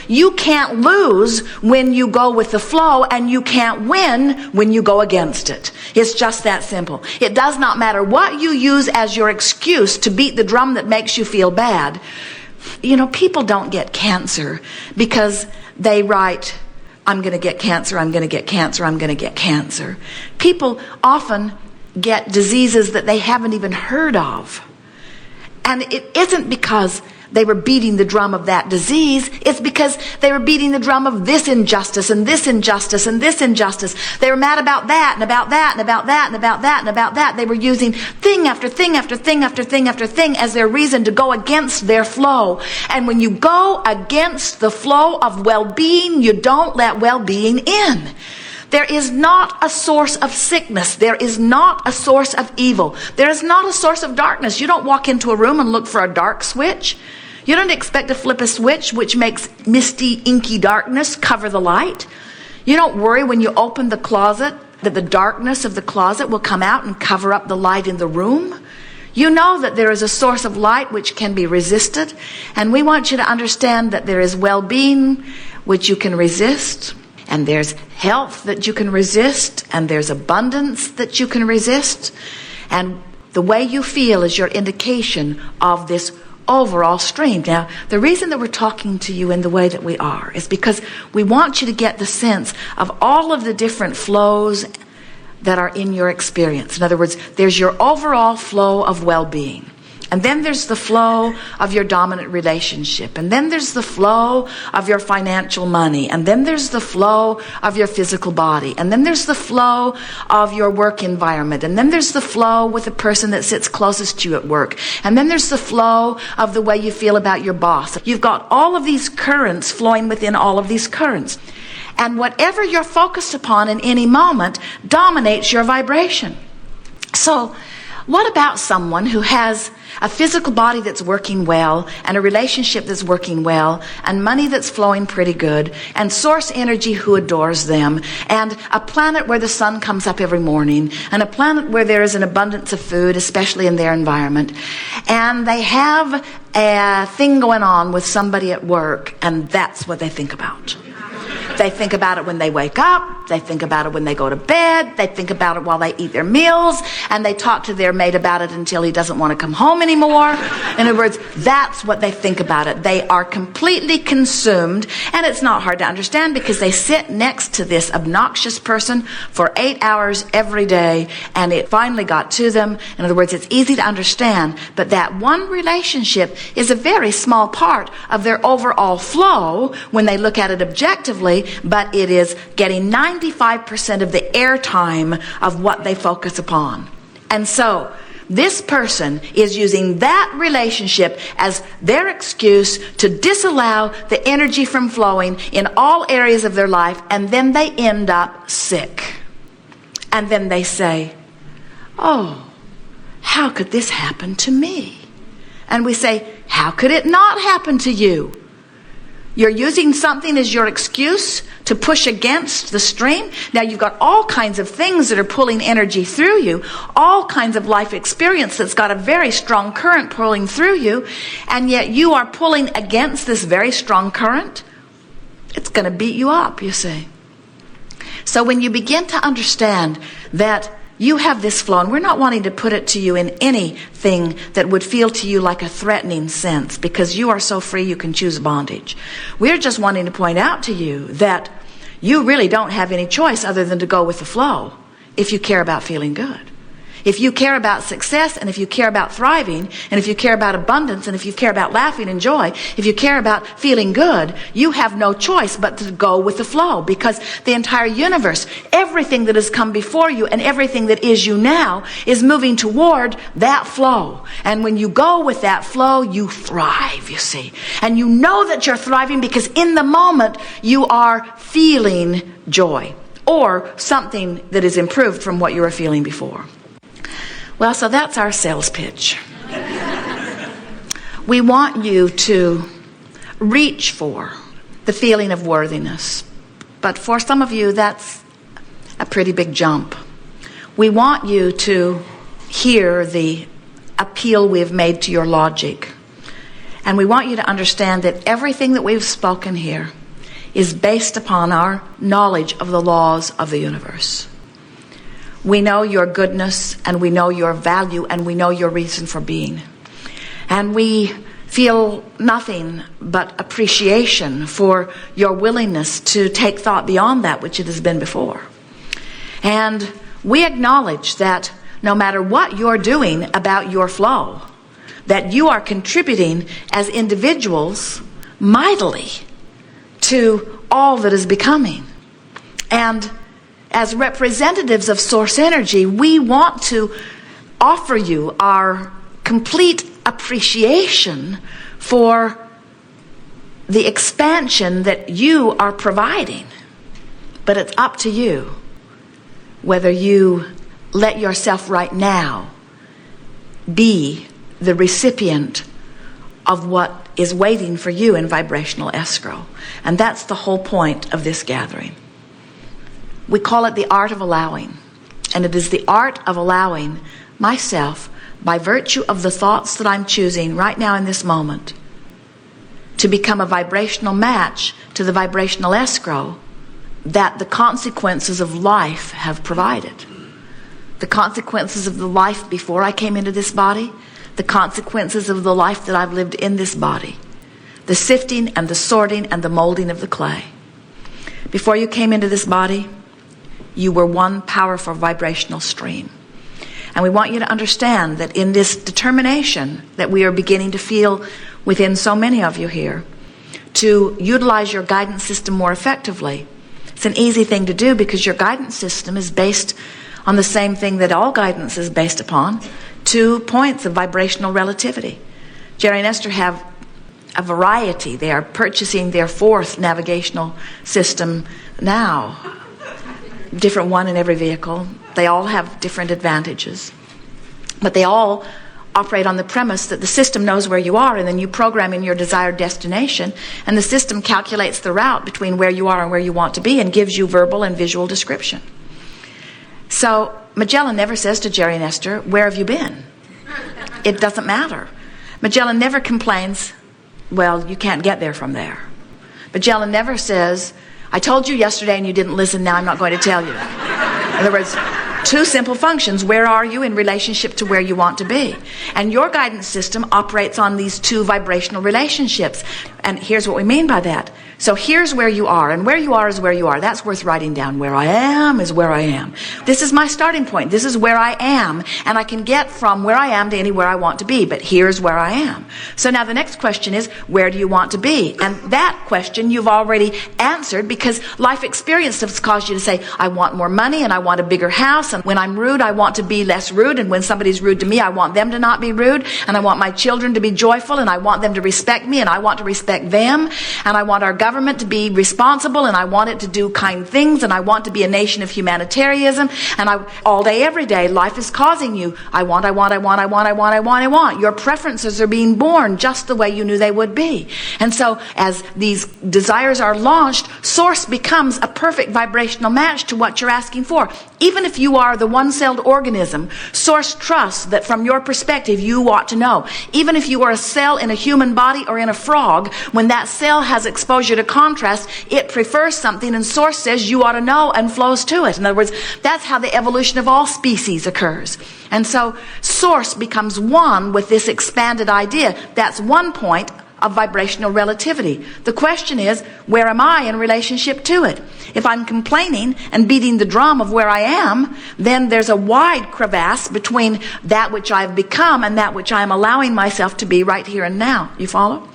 you can't lose when you go with the flow, and you can't win when you go against it. It's just that simple. It does not matter what you use as your excuse to beat the drum that makes you feel bad. You know, people don't get cancer because they write, I'm going to get cancer, I'm going to get cancer, I'm going to get cancer. People often get diseases that they haven't even heard of. And it isn't because they were beating the drum of that disease. It's because they were beating the drum of this injustice and this injustice and this injustice. They were mad about that and about that and about that and about that and about that. They were using thing after thing after thing after thing after thing as their reason to go against their flow. And when you go against the flow of well-being, you don't let well-being in. There is not a source of sickness. There is not a source of evil. There is not a source of darkness. You don't walk into a room and look for a dark switch. You don't expect to flip a switch which makes misty, inky darkness cover the light. You don't worry when you open the closet that the darkness of the closet will come out and cover up the light in the room. You know that there is a source of light which can be resisted. And we want you to understand that there is well-being which you can resist. And there's health that you can resist, and there's abundance that you can resist. And the way you feel is your indication of this overall stream. Now, the reason that we're talking to you in the way that we are is because we want you to get the sense of all of the different flows that are in your experience. In other words, there's your overall flow of well-being. And then there's the flow of your dominant relationship. And then there's the flow of your financial money. And then there's the flow of your physical body. And then there's the flow of your work environment. And then there's the flow with the person that sits closest to you at work. And then there's the flow of the way you feel about your boss. You've got all of these currents flowing within all of these currents. And whatever you're focused upon in any moment dominates your vibration. So, what about someone who has a physical body that's working well, and a relationship that's working well, and money that's flowing pretty good, and source energy who adores them, and a planet where the sun comes up every morning, and a planet where there is an abundance of food, especially in their environment, and they have a thing going on with somebody at work, and that's what they think about. They think about it when they wake up. They think about it when they go to bed. They think about it while they eat their meals. And they talk to their mate about it until he doesn't want to come home anymore. In other words, that's what they think about it. They are completely consumed. And it's not hard to understand because they sit next to this obnoxious person for 8 hours every day. And it finally got to them. In other words, it's easy to understand. But that one relationship is a very small part of their overall flow when they look at it objectively. But it is getting 95% of the airtime of what they focus upon. And so this person is using that relationship as their excuse to disallow the energy from flowing in all areas of their life, and then they end up sick. And then they say, oh, how could this happen to me? And we say, how could it not happen to you? You're using something as your excuse to push against the stream. Now you've got all kinds of things that are pulling energy through you, all kinds of life experience that's got a very strong current pulling through you, and yet you are pulling against this very strong current. It's going to beat you up, you see. So when you begin to understand that you have this flow, and we're not wanting to put it to you in anything that would feel to you like a threatening sense, because you are so free you can choose bondage. We're just wanting to point out to you that you really don't have any choice other than to go with the flow if you care about feeling good. If you care about success, and if you care about thriving, and if you care about abundance, and if you care about laughing and joy, if you care about feeling good, you have no choice but to go with the flow, because the entire universe, everything that has come before you and everything that is you now is moving toward that flow. And when you go with that flow, you thrive, you see. And you know that you're thriving because in the moment you are feeling joy or something that is improved from what you were feeling before. Well, so that's our sales pitch. We want you to reach for the feeling of worthiness. But for some of you, that's a pretty big jump. We want you to hear the appeal we've made to your logic. And we want you to understand that everything that we've spoken here is based upon our knowledge of the laws of the universe. We know your goodness, and we know your value, and we know your reason for being. And we feel nothing but appreciation for your willingness to take thought beyond that which it has been before. And we acknowledge that no matter what you're doing about your flow, that you are contributing as individuals mightily to all that is becoming. And as representatives of source energy, we want to offer you our complete appreciation for the expansion that you are providing. But it's up to you whether you let yourself right now be the recipient of what is waiting for you in vibrational escrow. And that's the whole point of this gathering. We call it the art of allowing. And it is the art of allowing myself, by virtue of the thoughts that I'm choosing right now in this moment, to become a vibrational match to the vibrational escrow that the consequences of life have provided. The consequences of the life before I came into this body, the consequences of the life that I've lived in this body, the sifting and the sorting and the molding of the clay. Before you came into this body, you were one powerful vibrational stream. And we want you to understand that in this determination that we are beginning to feel within so many of you here, to utilize your guidance system more effectively, it's an easy thing to do because your guidance system is based on the same thing that all guidance is based upon, 2 points of vibrational relativity. Jerry and Esther have a variety. They are purchasing their 4th navigational system now. Different one in every vehicle. They all have different advantages. But they all operate on the premise that the system knows where you are, and then you program in your desired destination, and the system calculates the route between where you are and where you want to be and gives you verbal and visual description. So Magellan never says to Jerry and Esther, "Where have you been?" It doesn't matter. Magellan never complains, "Well, you can't get there from there." Magellan never says, "I told you yesterday and you didn't listen, now I'm not going to tell you." In other words, 2 simple functions. Where are you in relationship to where you want to be? And your guidance system operates on these 2 vibrational relationships. And here's what we mean by that. So here's where you are, and where you are is where you are. That's worth writing down. Where I am is where I am. This is my starting point. This is where I am, and I can get from where I am to anywhere I want to be, but here's where I am. So now the next question is, where do you want to be? And that question you've already answered, because life experience has caused you to say, I want more money, and I want a bigger house, and when I'm rude, I want to be less rude, and when somebody's rude to me, I want them to not be rude, and I want my children to be joyful, and I want them to respect me, and I want to respect them, and I want our government to be responsible, and I want it to do kind things, and I want to be a nation of humanitarianism, and all day, every day, life is causing you, I want. Your preferences are being born just the way you knew they would be. And so, as these desires are launched, Source becomes a perfect vibrational match to what you're asking for. Even if you are the one-celled organism, Source trusts that from your perspective, you ought to know. Even if you are a cell in a human body or in a frog, when that cell has exposure to contrast, it prefers something, and Source says you ought to know and flows to it. In other words, that's how the evolution of all species occurs. And so Source becomes one with this expanded idea. That's one point of vibrational relativity. The question is, where am I in relationship to it? If I'm complaining and beating the drum of where I am, then there's a wide crevasse between that which I've become and that which I'm allowing myself to be right here and now. You follow?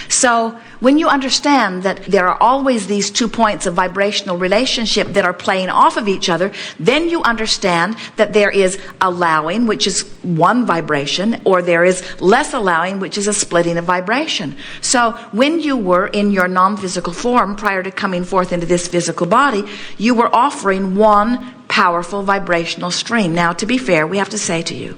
So when you understand that there are always these 2 points of vibrational relationship that are playing off of each other, then you understand that there is allowing, which is one vibration, or there is less allowing, which is a splitting of vibration. So when you were in your non-physical form prior to coming forth into this physical body, you were offering one powerful vibrational stream. Now, to be fair, we have to say to you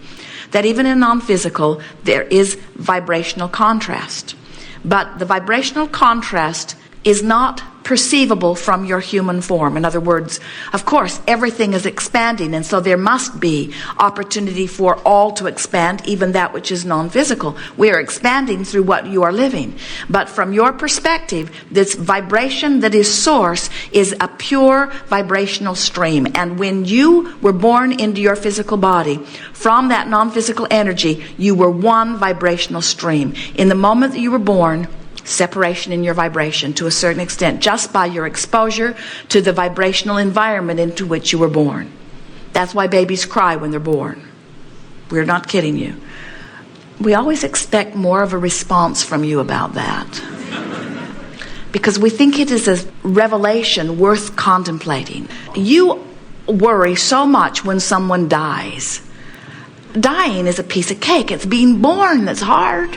that even in non-physical, there is vibrational contrast. But the vibrational contrast is not perceivable from your human form. In other words, of course, everything is expanding, and so there must be opportunity for all to expand, even that which is non-physical. We are expanding through what you are living. But from your perspective, this vibration that is source is a pure vibrational stream. And when you were born into your physical body, from that non-physical energy, you were one vibrational stream. In the moment that you were born, separation in your vibration to a certain extent, just by your exposure to the vibrational environment into which you were born. That's why babies cry when they're born. We're not kidding you. We always expect more of a response from you about that, because we think it is a revelation worth contemplating. You worry so much when someone dies. Dying is a piece of cake. It's being born that's hard.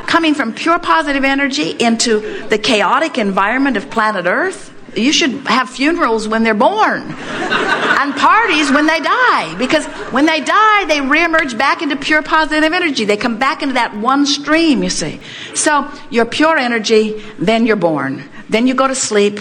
Coming from pure positive energy into the chaotic environment of planet Earth, you should have funerals when they're born and parties when they die, because when they die, they reemerge back into pure positive energy. They come back into that one stream, you see. So you're pure energy, then you're born. Then you go to sleep,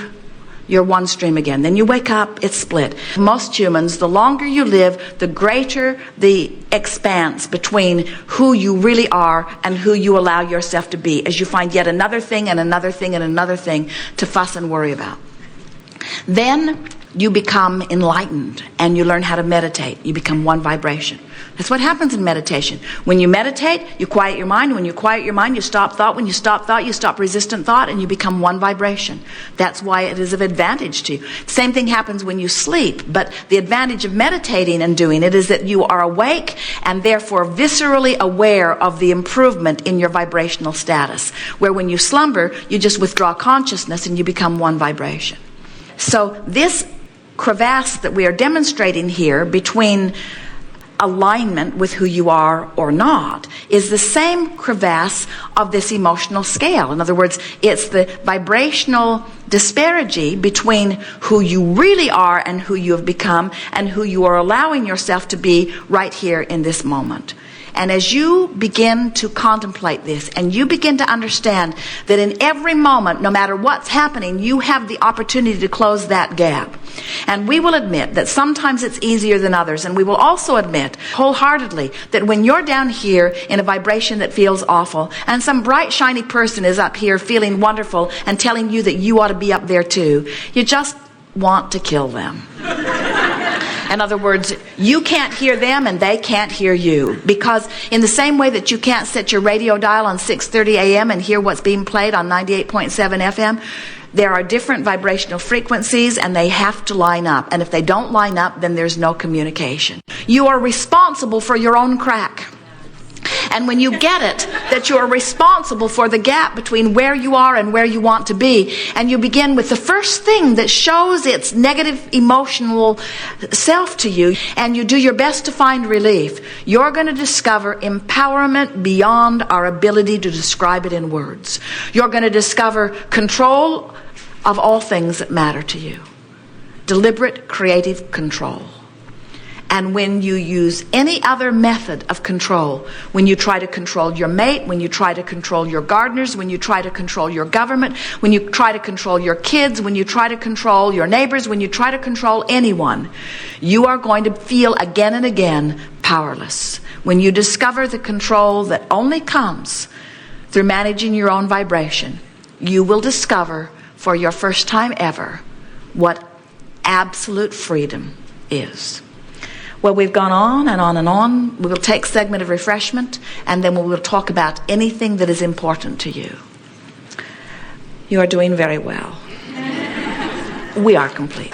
you're one stream again. Then you wake up, it's split. Most humans, the longer you live, the greater the expanse between who you really are and who you allow yourself to be, as you find yet another thing and another thing and another thing to fuss and worry about. Then you become enlightened and you learn how to meditate. You become one vibration. That's what happens in meditation. When you meditate, you quiet your mind. When you quiet your mind, you stop thought. When you stop thought, you stop resistant thought, and you become one vibration. That's why it is of advantage to you. Same thing happens when you sleep, but the advantage of meditating and doing it is that you are awake and therefore viscerally aware of the improvement in your vibrational status, where when you slumber, you just withdraw consciousness and you become one vibration. So this crevasse that we are demonstrating here between alignment with who you are or not is the same crevasse of this emotional scale. In other words, it's the vibrational disparity between who you really are and who you have become and who you are allowing yourself to be right here in this moment. And as you begin to contemplate this and you begin to understand that in every moment, no matter what's happening, you have the opportunity to close that gap. And we will admit that sometimes it's easier than others. And we will also admit wholeheartedly that when you're down here in a vibration that feels awful and some bright, shiny person is up here feeling wonderful and telling you that you ought to be up there too, you just want to kill them. In other words, you can't hear them and they can't hear you. Because in the same way that you can't set your radio dial on 6:30 a.m. and hear what's being played on 98.7 FM, there are different vibrational frequencies and they have to line up. And if they don't line up, then there's no communication. You are responsible for your own crack. And when you get it, that you are responsible for the gap between where you are and where you want to be, and you begin with the first thing that shows its negative emotional self to you, and you do your best to find relief, you're going to discover empowerment beyond our ability to describe it in words. You're going to discover control of all things that matter to you. Deliberate, creative control. And when you use any other method of control, when you try to control your mate, when you try to control your gardeners, when you try to control your government, when you try to control your kids, when you try to control your neighbors, when you try to control anyone, you are going to feel again and again powerless. When you discover the control that only comes through managing your own vibration, you will discover for your first time ever what absolute freedom is. Well, we've gone on and on and on. We will take a segment of refreshment, and then we will talk about anything that is important to you. You are doing very well. We are complete.